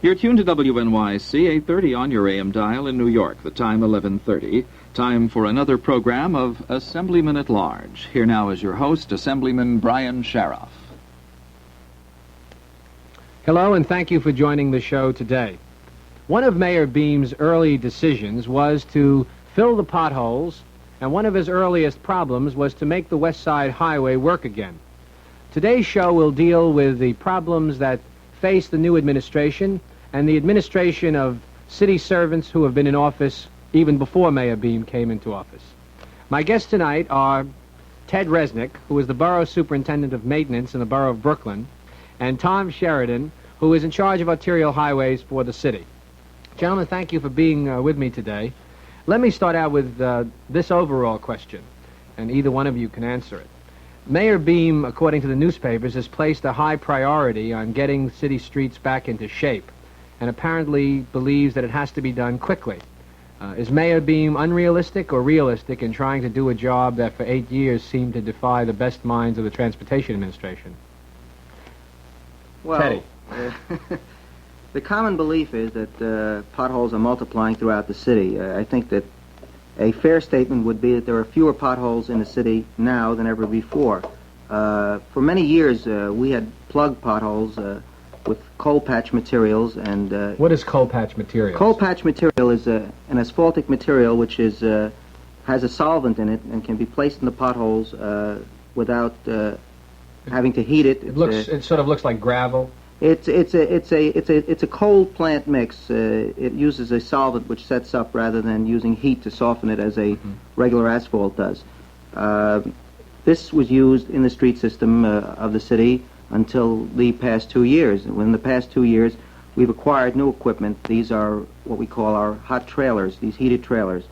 You're tuned to WNYC 830 on your AM dial in New York. The time 11:30. Time for another program of Assemblyman at Large. Here now is your host, Assemblyman Brian Sharoff. Hello, and thank you for joining the show today. One of Mayor Beam's early decisions was to fill the potholes, and one of his earliest problems was to make the West Side Highway work again. Today's show will deal with the problems that face the new administration and the administration of city servants who have been in office even before Mayor Beam came into office. My guests tonight are Ted Resnick, who is the Borough Superintendent of Maintenance in the Borough of Brooklyn, and Tom Sheraton, who is in charge of arterial highways for the city. Gentlemen, thank you for being with me today. Let me start out with this overall question, and either one of you can answer it. Mayor Beam, according to the newspapers, has placed a high priority on getting city streets back into shape, and apparently believes that it has to be done quickly. Is Mayor Beam unrealistic or realistic in trying to do a job that for 8 years seemed to defy the best minds of the Transportation Administration? Well, Teddy. The common belief is that potholes are multiplying throughout the city. I think that a fair statement would be that there are fewer potholes in the city now than ever before. For many years, we had plugged potholes with coal patch materials. And what is coal patch material? Coal patch material is an asphaltic material which is has a solvent in it and can be placed in the potholes without having to heat it. It sort of looks like gravel. It's a coal plant mix. It uses a solvent which sets up rather than using heat to soften it as a regular asphalt does. This was used in the street system of the city until the past 2 years. In the past 2 years, we've acquired new equipment. These are what we call our hot trailers, these heated trailers.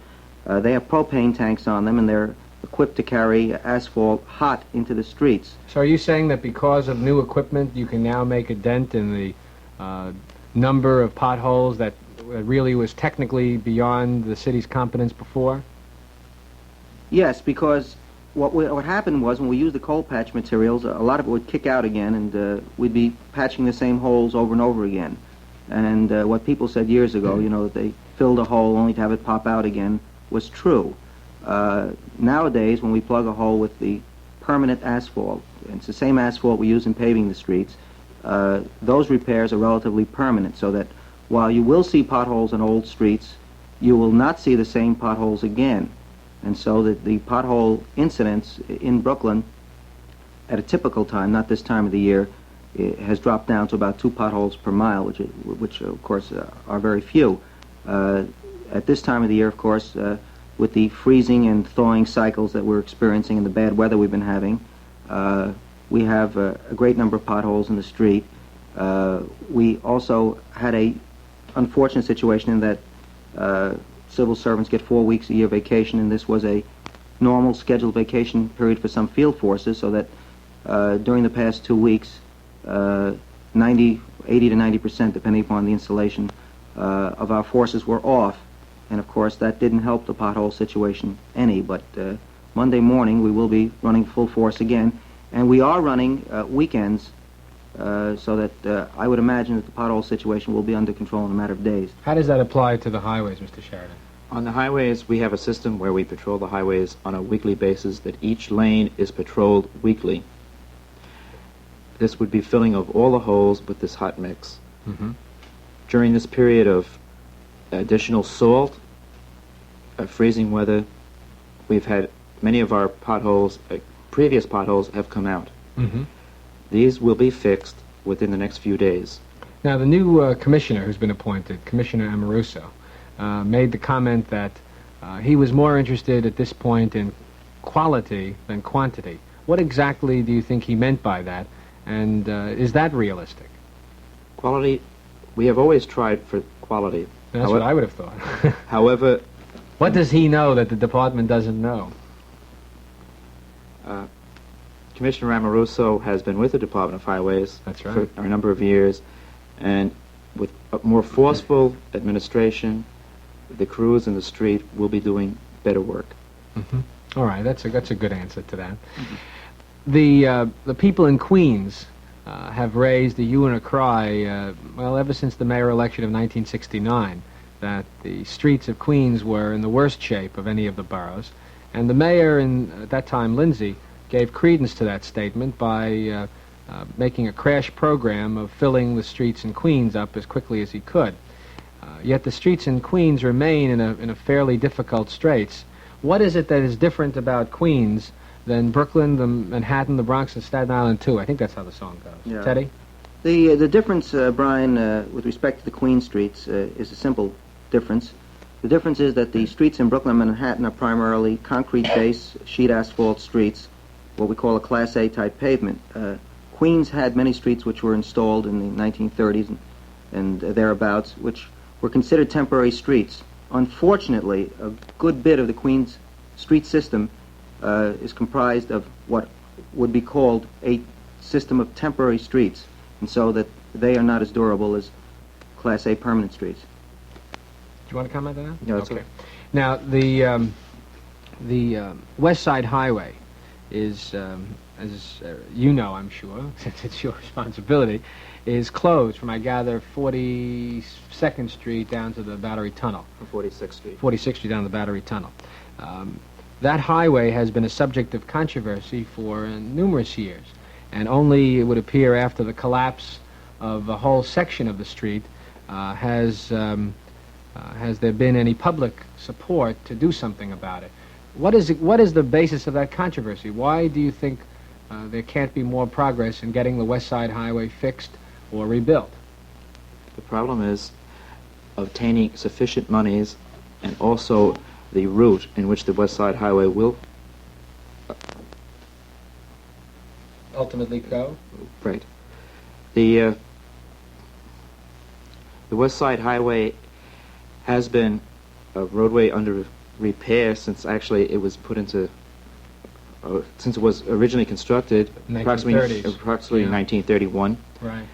They have propane tanks on them, and they're equipped to carry asphalt hot into the streets. So are you saying that because of new equipment, you can now make a dent in the number of potholes that really was technically beyond the city's competence before? Yes, because what happened was when we used the coal patch materials, a lot of it would kick out again, and we'd be patching the same holes over and over again. And what people said years ago, that they filled a hole only to have it pop out again, was true. Nowadays, when we plug a hole with the permanent asphalt, and it's the same asphalt we use in paving the streets, those repairs are relatively permanent, so that while you will see potholes in old streets, you will not see the same potholes again. And so that the pothole incidence in Brooklyn at a typical time, not this time of the year, has dropped down to about 2 potholes per mile, which of course are very few. At this time of the year, of course, with the freezing and thawing cycles that we're experiencing and the bad weather we've been having, we have a great number of potholes in the street. We also had a unfortunate situation in that civil servants get 4 weeks a year vacation, and this was a normal scheduled vacation period for some field forces, so that during the past 2 weeks, 80 to 90%, depending upon the installation, of our forces were off. And of course, that didn't help the pothole situation any, but Monday morning we will be running full force again, and we are running weekends, so that I would imagine that the pothole situation will be under control in a matter of days. How does that apply to the highways, Mr. Sheridan? On the highways, we have a system where we patrol the highways on a weekly basis, that each lane is patrolled weekly. This would be filling of all the holes with this hot mix. During this period of additional salt, freezing weather, we've had many of our potholes, previous potholes, have come out. These will be fixed within the next few days. Now, the new commissioner who's been appointed, Commissioner Amoruso, made the comment that he was more interested at this point in quality than quantity. What exactly do you think he meant by that, and is that realistic? Quality, we have always tried for quality. That's what I would have thought. However... What does he know that the department doesn't know? Commissioner Amoruso has been with the Department of Highways for a number of years, and with a more forceful administration, the crews in the street will be doing better work. All right, that's a good answer to that. The people in Queens have raised the hue and a cry, well, ever since the mayor election of 1969, that the streets of Queens were in the worst shape of any of the boroughs. And the mayor, at that time, Lindsay, gave credence to that statement by making a crash program of filling the streets in Queens up as quickly as he could. Yet the streets in Queens remain in a fairly difficult straits. What is it that is different about Queens than Brooklyn, the Manhattan, the Bronx, and Staten Island, too? I think that's how the song goes. Yeah. Teddy? The difference, Brian, with respect to the Queen streets is a simple difference. The difference is that the streets in Brooklyn and Manhattan are primarily concrete-based, sheet asphalt streets, what we call a Class A type pavement. Queens had many streets which were installed in the 1930s and thereabouts, which were considered temporary streets. Unfortunately, a good bit of the Queens street system is comprised of what would be called a system of temporary streets, and so that they are not as durable as Class A permanent streets. Do you want to comment on that? No, that's okay. Now, the West Side Highway is, as you know, I'm sure, since it's your responsibility, is closed from, I gather, 42nd Street down to the Battery Tunnel. 46th Street. 46th Street down to the Battery Tunnel. That highway has been a subject of controversy for numerous years, and only, it would appear, after the collapse of a whole section of the street has there been any public support to do something about it. What is the basis of that controversy? Why do you think there can't be more progress in getting the West Side Highway fixed or rebuilt? The problem is obtaining sufficient monies and also the route in which the West Side Highway will Ultimately go? right. The West Side Highway has been a roadway under repair since actually it was put into since it was originally constructed 1930s. approximately Yeah. 1931, Right.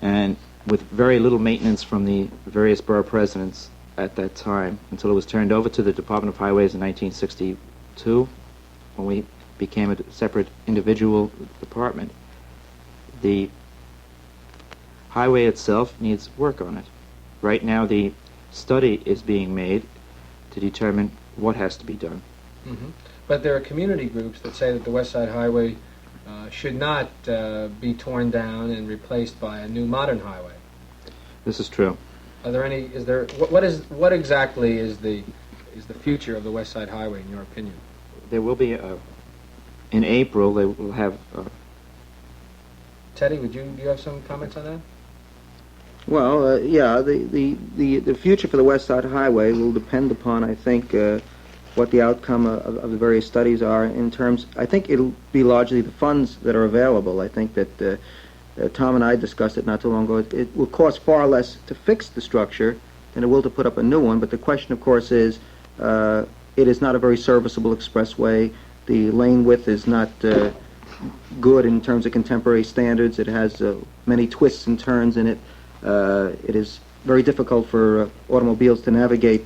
and with very little maintenance from the various borough presidents at that time until it was turned over to the Department of Highways in 1962 when we became a separate individual department. The highway itself needs work on it. Right now the study is being made to determine what has to be done. Mm-hmm. But there are community groups that say that the West Side Highway should not be torn down and replaced by a new modern highway. This is true. Are there any? Is there? What exactly is the future of the West Side Highway in your opinion? There will be in April they will have Teddy, do you have some comments on that? Well, yeah, the future for the West Side Highway will depend upon, I think, what the outcome of the various studies are in terms. I think it'll be largely the funds that are available. I think that Tom and I discussed it not too long ago. It will cost far less to fix the structure than it will to put up a new one. But the question, of course, is it is not a very serviceable expressway. The lane width is not good in terms of contemporary standards. It has many twists and turns in it. It is very difficult for automobiles to navigate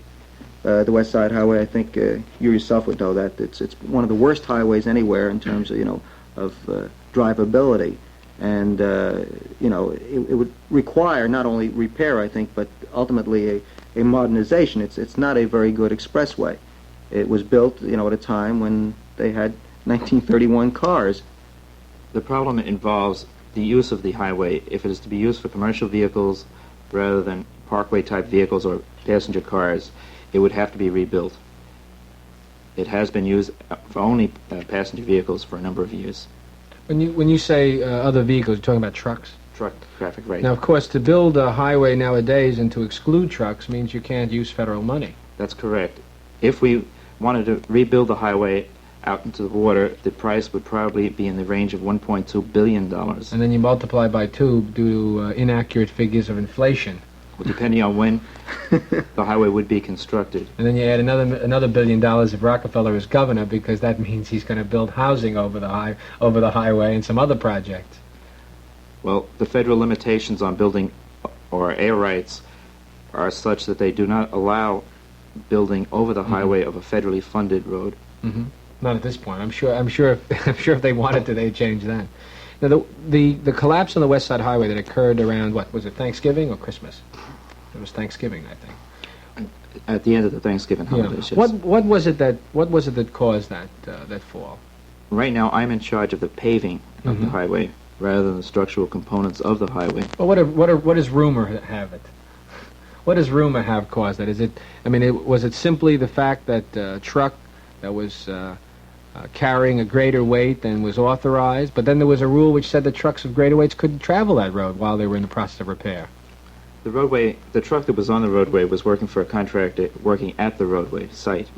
the West Side Highway. I think you yourself would know that it's one of the worst highways anywhere in terms of drivability, and it would require not only repair, I think, but ultimately a modernization. It's not a very good expressway. It was built at a time when they had 1931 cars. the problem involves the use of the highway. If it is to be used for commercial vehicles rather than parkway type vehicles or passenger cars, it would have to be rebuilt. It has been used for only passenger vehicles for a number of years. When you say other vehicles, you're talking about trucks? Truck traffic, right. Now, of course, to build a highway nowadays and to exclude trucks means you can't use federal money. That's correct. If we wanted to rebuild the highway out into the water, the price would probably be in the range of $1.2 billion. And then you multiply by 2 due to inaccurate figures of inflation. Well, depending on when the highway would be constructed. And then you add another $1 billion if Rockefeller is governor, because that means he's going to build housing over the highway and some other projects. Well, the federal limitations on building or air rights are such that they do not allow building over the highway of a federally funded road. Mm-hmm. Not at this point. I'm sure if they wanted to, they'd change that. Now, the collapse on the West Side Highway that occurred around, what, was it Thanksgiving or Christmas? It was Thanksgiving, I think. At the end of the Thanksgiving holidays, yes. What was it that caused that fall? Right now, I'm in charge of the paving of the highway rather than the structural components of the highway. Well, what does rumor have it? What does rumor have caused that? Is it? I mean, was it simply the fact that a truck that was carrying a greater weight than was authorized, but then there was a rule which said that trucks of greater weights couldn't travel that road while they were in the process of repair? The truck that was on the roadway was working for a contractor working at the roadway site,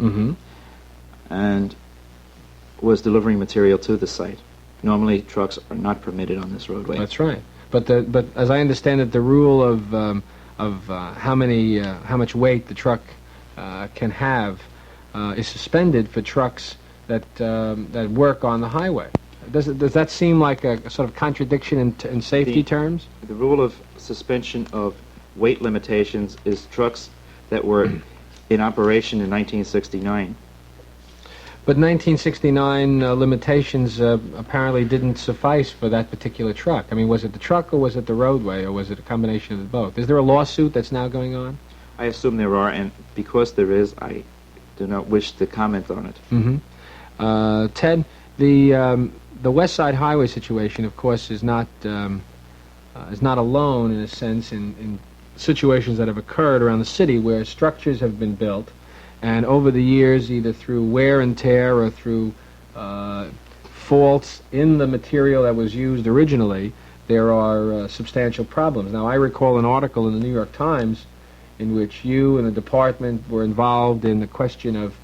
and was delivering material to the site. Normally, trucks are not permitted on this roadway. That's right. But as I understand it, the rule of how much weight the truck can have is suspended for trucks that work on the highway. Does that seem like a sort of contradiction in safety terms? The rule of suspension of weight limitations is trucks that were in operation in 1969. But 1969 limitations apparently didn't suffice for that particular truck. I mean, was it the truck or was it the roadway or was it a combination of the both? Is there a lawsuit that's now going on? I assume there are, and because there is, I do not wish to comment on it. Ted, the West Side Highway situation, of course, is not alone in a sense in situations that have occurred around the city where structures have been built, and over the years, either through wear and tear or through faults in the material that was used originally, there are substantial problems. Now, I recall an article in the New York Times in which you and the department were involved in the question of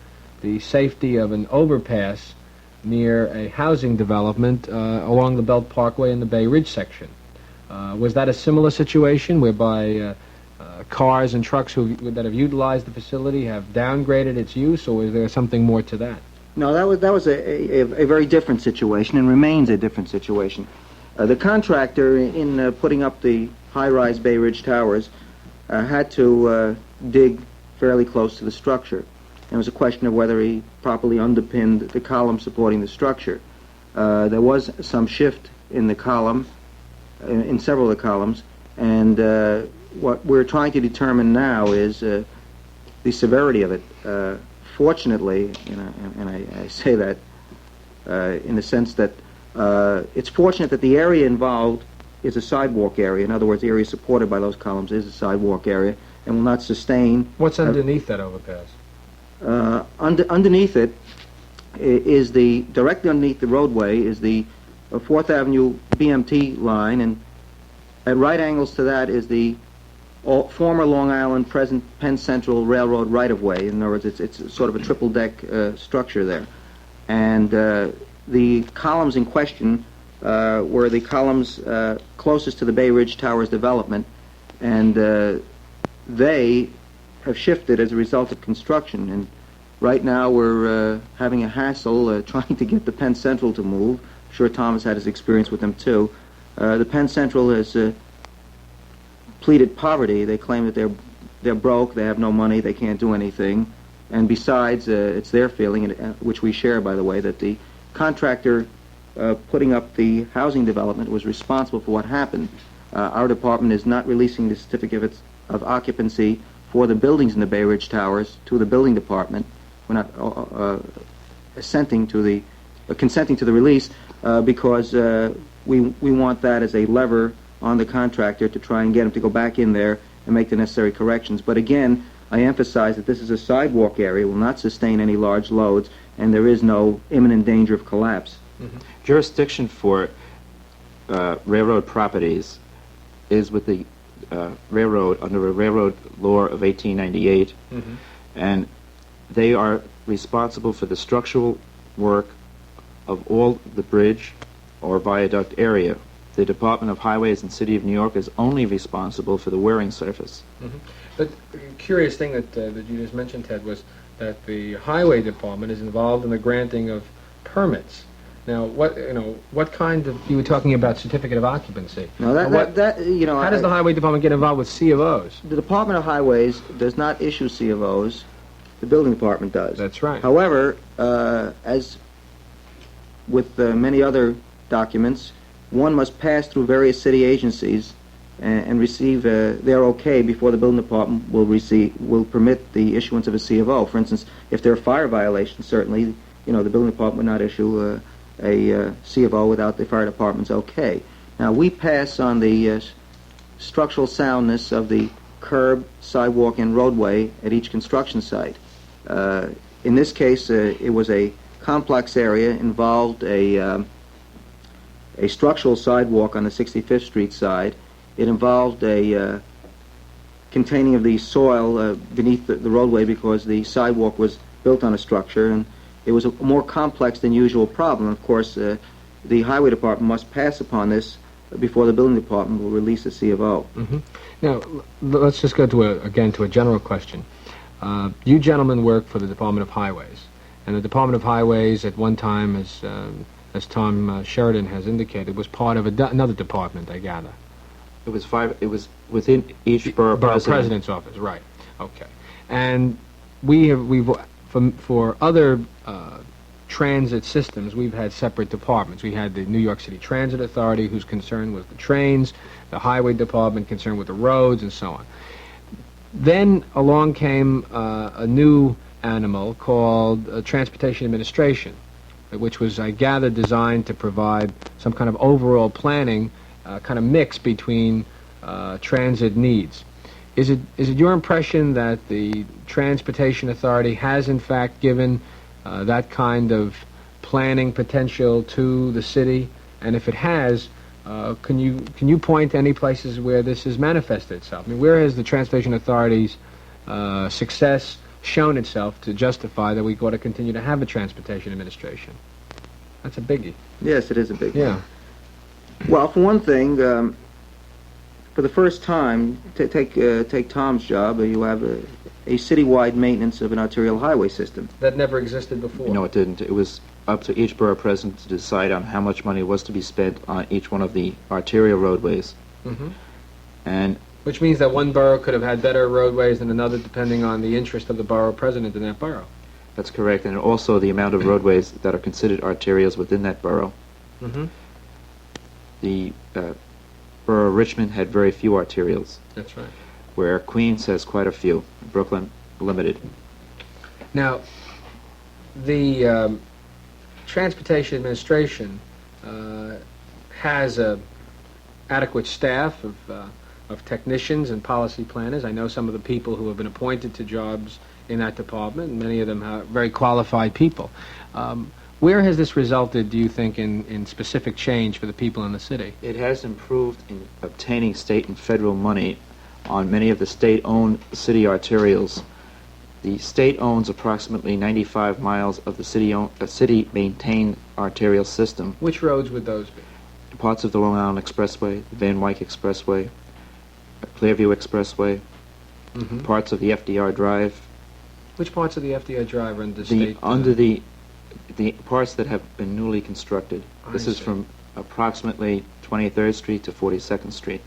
the safety of an overpass near a housing development along the Belt Parkway in the Bay Ridge section. Was that a similar situation whereby cars and trucks that have utilized the facility have downgraded its use, or is there something more to that? No, that was a very different situation and remains a different situation. The contractor, in putting up the high-rise Bay Ridge towers, had to dig fairly close to the structure. It was a question of whether he properly underpinned the column supporting the structure. There was some shift in the column, in several of the columns, and what we're trying to determine now is the severity of it. Fortunately, and I say that in the sense that it's fortunate that the area involved is a sidewalk area. In other words, the area supported by those columns is a sidewalk area and will not sustain... What's underneath that overpass? Underneath it is directly underneath the roadway is the 4th Avenue BMT line, and at right angles to that is the former Long Island, present Penn Central Railroad right-of-way. In other words, it's sort of a triple-deck structure there. And the columns in question were the columns closest to the Bay Ridge Towers development, and they have shifted as a result of construction. And right now we're having a hassle trying to get the Penn Central to move. I'm sure Thomas had his experience with them too. The Penn Central has pleaded poverty. They claim that they're broke, they have no money, they can't do anything. And besides, it's their feeling, which we share, by the way, that the contractor putting up the housing development was responsible for what happened. Our department is not releasing the certificates of occupancy for the buildings in the Bay Ridge Towers to the building department. We're not consenting to the release because we want that as a lever on the contractor to try and get him to go back in there and make the necessary corrections. But again, I emphasize that this is a sidewalk area, will not sustain any large loads, and there is no imminent danger of collapse. Jurisdiction for railroad properties is with the railroad under a railroad law of 1898, and they are responsible for the structural work of all the bridge or viaduct area. The Department of Highways and City of New York is only responsible for the wearing surface. But the curious thing that you just mentioned, Ted, was that the Highway Department is involved in the granting of permits. Now, what kind of, you were talking about certificate of occupancy. No, how does the Highway Department get involved with C of Os? The Department of Highways does not issue C of Os. The building department does. That's right. However, as with many other documents, one must pass through various city agencies and receive their okay before the building department will permit the issuance of a C of O. For instance, if there are fire violations, certainly, the building department would not issue a C of O without the fire department's okay. Now, we pass on the structural soundness of the curb, sidewalk, and roadway at each construction site. In this case, it was a complex area, involved a structural sidewalk on the 65th Street side. It involved a containing of the soil beneath the roadway because the sidewalk was built on a structure, and it was a more complex than usual problem. Of course, the highway department must pass upon this before the building department will release a C of O. Mm-hmm. Now, let's just go again to a general question. You gentlemen work for the Department of Highways, and the Department of Highways at one time, as Tom Sheraton has indicated, was part of another department, I gather. It was within each borough president's office, right? Okay. And for other transit systems, we've had separate departments. We had the New York City Transit Authority, whose concern was the trains, the highway department concerned with the roads, and so on. Then along came a new animal called Transportation Administration, which was, I gather, designed to provide some kind of overall planning, kind of mix between transit needs. Is it your impression that the Transportation Authority has in fact given that kind of planning potential to the city? And if it has, can you point to any places where this has manifested itself? I mean, where has the Transportation Authority's success shown itself to justify that we ought to continue to have a Transportation Administration? That's a biggie. Yes, it is a big Yeah. one. Well, for one thing, for the first time, take Tom's job, you have a citywide maintenance of an arterial highway system. That never existed before. No, it didn't. It was up to each borough president to decide on how much money was to be spent on each one of the arterial roadways. Mm-hmm. And Which means that one borough could have had better roadways than another, depending on the interest of the borough president in that borough. that's correct, and also the amount of roadways that are considered arterials within that borough. Mm-hmm. The borough of Richmond had very few arterials, That's right. where Queens has quite a few. Brooklyn, limited. Now, the Transportation Administration has a adequate staff of technicians and policy planners. I know some of the people who have been appointed to jobs in that department, and many of them are very qualified people. Where has this resulted, do you think, in specific change for the people in the city? It has improved in obtaining state and federal money on many of the state-owned city arterials. The state owns approximately 95 miles of the city-maintained arterial system. Which roads would those be? Parts of the Long Island Expressway, the WNYC Expressway, Clearview Expressway, Mm-hmm. parts of the FDR Drive. Which parts of the FDR Drive are under the state? The parts that have been newly constructed. This is see. from approximately 23rd Street to 42nd Street.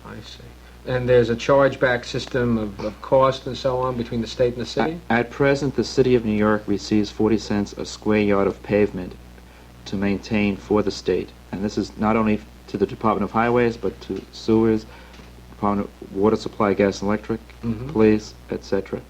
I see. And there's a chargeback system of cost and so on between the state and the city? At present, the City of New York receives 40 cents a square yard of pavement to maintain for the state. And this is not only to the Department of Highways, but to sewers, Department of Water Supply, Gas and Electric, Mhm. police, etc.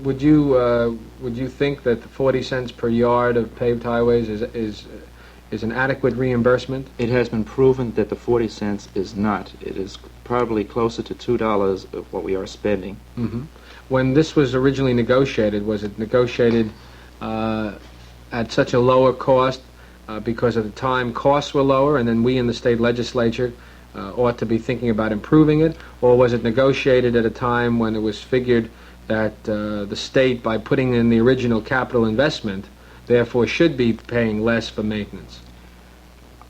Would you think that the 40 cents per yard of paved highways is an adequate reimbursement? It has been proven that the 40 cents is not. It is probably closer to $2 of what we are spending. Mm-hmm. When this was originally negotiated, was it negotiated at such a lower cost because at the time costs were lower, and then we in the state legislature ought to be thinking about improving it, or was it negotiated at a time when it was figured that the state, by putting in the original capital investment, therefore should be paying less for maintenance?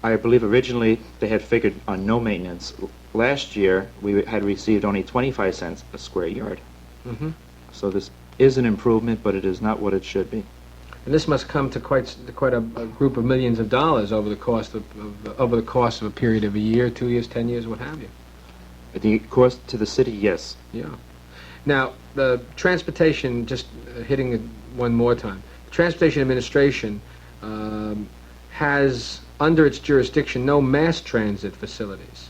I believe originally they had figured on no maintenance. Last year, we had received only 25 cents a square yard. Mm-hmm. So this is an improvement, but it is not what it should be. And this must come to quite a group of millions of dollars over the cost of a period of a year, 2 years, 10 years, what have you. The cost to the city, yes. Yeah. Now, the transportation, just hitting it one more time, the Transportation Administration has under its jurisdiction, no mass transit facilities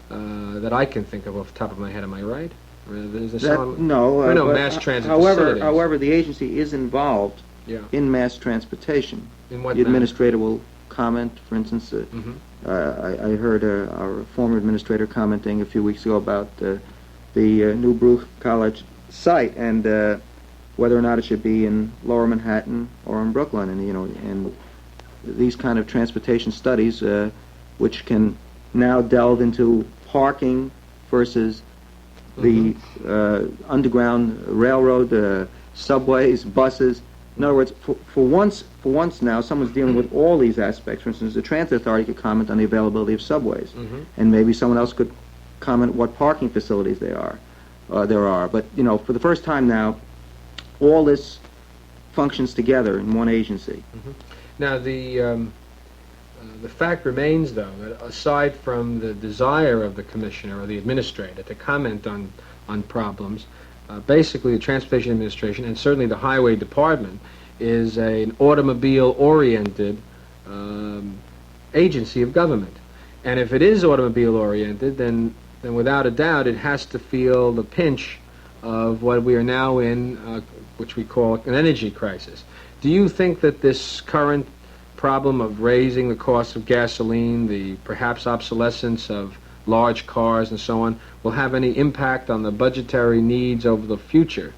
that I can think of off the top of my head. Am I right? Is there some, no, there are no but, mass transit however, facilities. However, the agency is involved Yeah. in mass transportation. In what The manner? administrator will comment, for instance, I heard our former administrator commenting a few weeks ago about the New Brew College site and whether or not it should be in Lower Manhattan or in Brooklyn, and these kind of transportation studies, which can now delve into parking versus the underground railroad, subways, buses. In other words, for once now, someone's dealing with all these aspects. For instance, the transit authority could comment on the availability of subways, and maybe someone else could comment what parking facilities there are. But for the first time now, all this functions together in one agency. Now, the fact remains, though, that aside from the desire of the commissioner or the administrator to comment on problems, basically the Transportation Administration and certainly the Highway Department is an automobile-oriented agency of government. And if it is automobile-oriented, then without a doubt it has to feel the pinch of what we are now in, which we call an energy crisis. Do you think that this current problem of raising the cost of gasoline, the perhaps obsolescence of large cars and so on, will have any impact on the budgetary needs over the future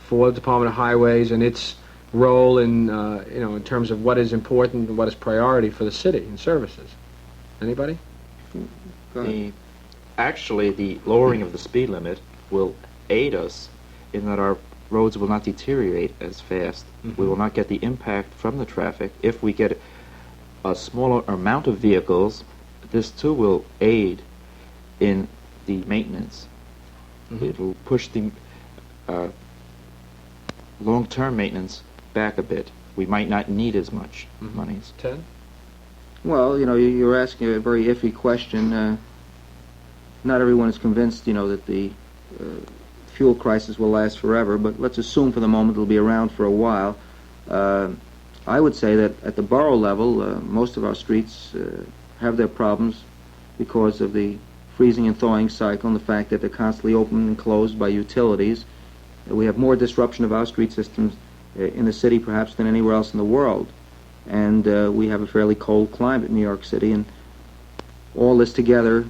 for the Department of Highways and its role in, in terms of what is important and what is priority for the city and services? Anybody? Actually, the lowering of the speed limit will aid us in that our roads will not deteriorate as fast. We will not get the impact from the traffic. If we get a smaller amount of vehicles, this too will aid in the maintenance. It will push the long-term maintenance back a bit. We might not need as much money. Ted? Well, you're asking a very iffy question. Not everyone is convinced, that the fuel crisis will last forever, but let's assume for the moment it'll be around for a while. I would say that at the borough level, most of our streets have their problems because of the freezing and thawing cycle and the fact that they're constantly open and closed by utilities. We have more disruption of our street systems in the city perhaps than anywhere else in the world. And we have a fairly cold climate in New York City, and all this together,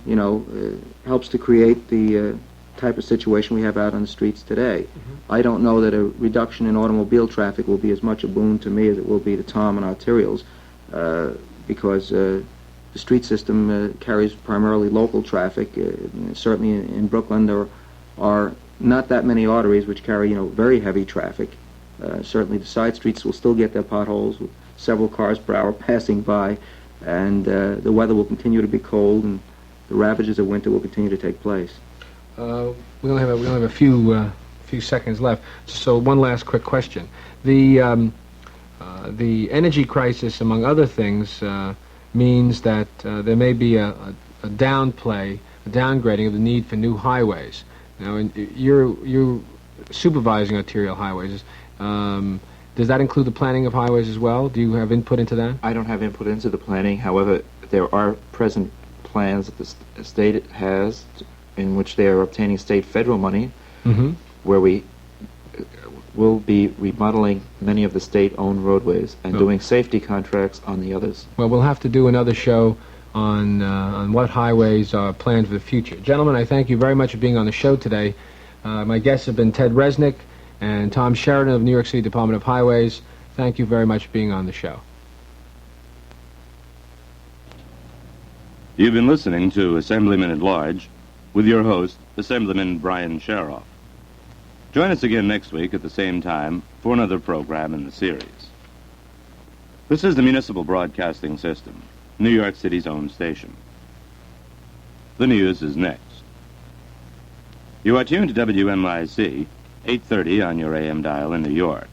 helps to create the type of situation we have out on the streets today. I don't know that a reduction in automobile traffic will be as much a boon to me as it will be to Tom and arterials, because the street system carries primarily local traffic. Certainly in Brooklyn there are not that many arteries which carry very heavy traffic. Certainly the side streets will still get their potholes with several cars per hour passing by, and the weather will continue to be cold, and the ravages of winter will continue to take place. We only have a few seconds left. So one last quick question: the energy crisis, among other things, means that there may be a downgrading of the need for new highways. Now, you're supervising arterial highways. Does that include the planning of highways as well? Do you have input into that? I don't have input into the planning. However, there are present plans that the state has in which they are obtaining state-federal money, where we will be remodeling many of the state-owned roadways and doing safety contracts on the others. Well, we'll have to do another show on what highways are planned for the future. Gentlemen, I thank you very much for being on the show today. My guests have been Ted Resnick and Tom Sheraton of New York City Department of Highways. Thank you very much for being on the show. You've been listening to Assemblyman at Large with your host, Assemblyman Brian Sharoff. Join us again next week at the same time for another program in the series. This is the Municipal Broadcasting System, New York City's own station. The news is next. You are tuned to WNYC, 830 on your AM dial in New York.